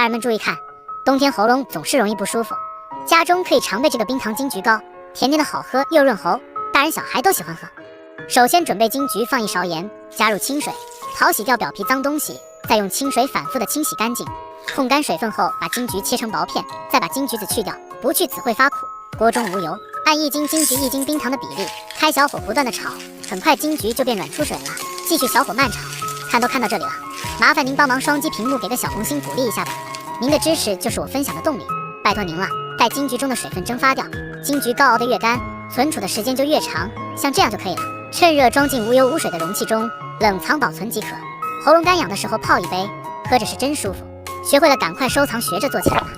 人们注意看，冬天喉咙总是容易不舒服，家中可以常备这个冰糖金桔膏，甜甜的好喝又润喉，大人小孩都喜欢喝。首先准备金桔，放1勺盐，加入清水，淘洗掉表皮脏东西，再用清水反复的清洗干净。控干水分后，把金桔切成薄片，再把金桔子去掉，不去籽会发苦。锅中无油，按1斤金桔1斤冰糖的比例，开小火不断的炒，很快金桔就变软出水了。继续小火慢炒，看到这里了，麻烦您帮忙双击屏幕给个小红心鼓励一下吧，您的支持就是我分享的动力，拜托您了。待金桔中的水分蒸发掉，金桔膏熬得越干，存储的时间就越长，像这样就可以了。趁热装进无油无水的容器中，冷藏保存即可。喉咙干痒的时候泡一杯，喝着是真舒服。学会了赶快收藏，学着做起来吧。